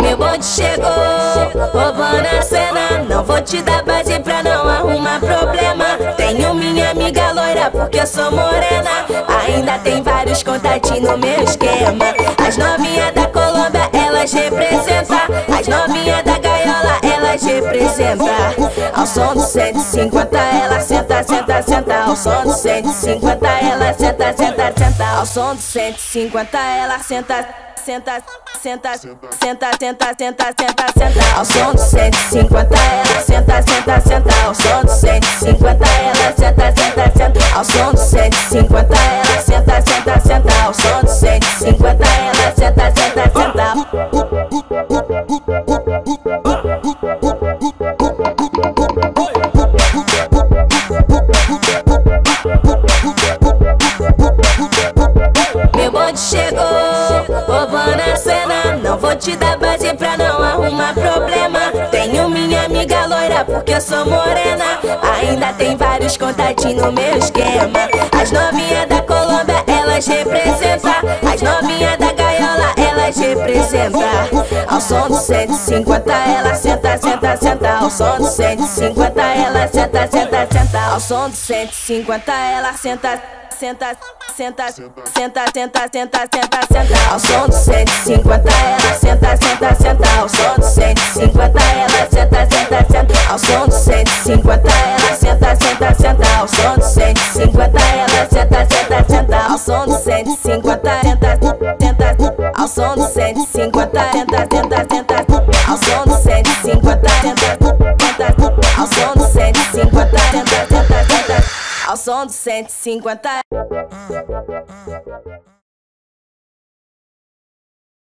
Meu bonde chegou, roubando a cena. Não vou te dar base pra não arrumar problema. Tenho minha amiga loira porque eu sou morena. Ainda tem vários contatinhos no meu esquema. As novinhas da Colômbia, elas representam. As novinhas da gaiola, elas representam. Ao som do 150 ela senta, senta, senta. Ao som do 150 ela senta, senta, senta. Ao som do 150 ela senta, senta, senta, senta, senta, senta, senta, senta. Ao som do 150 ela senta, senta, senta. Ao som do 150 ela senta, senta, senta. Ao som do 150 ela senta, senta, senta. Ao som do 150 ela senta, senta, senta. Meu bonde chegou, roubando a cena. Não vou te dar base pra não arrumar problema. Tenho minha amiga loira porque eu sou morena. Ainda tem vários contatinhos no meu esquema. As novinhas da Colômbia, elas representam. As novinhas da gaiola, elas representam. Ao som do 150 ela senta, senta, senta. Ao som do 150 ela senta, senta, senta. Ao som do 150 ela senta, senta, senta, senta, senta, senta, senta, senta. Ao som do 150 ela senta, senta, senta. Ao som do 150 ela senta, senta, senta. Ao som do 150 ela senta, senta, senta. Ao som do 150 ela senta, senta, senta. Ao som do 150 senta, senta. Ao som do 150 senta, senta, senta. Ao som do 150 senta, senta. Ao som do 150 senta, senta, senta. Ao som do 150.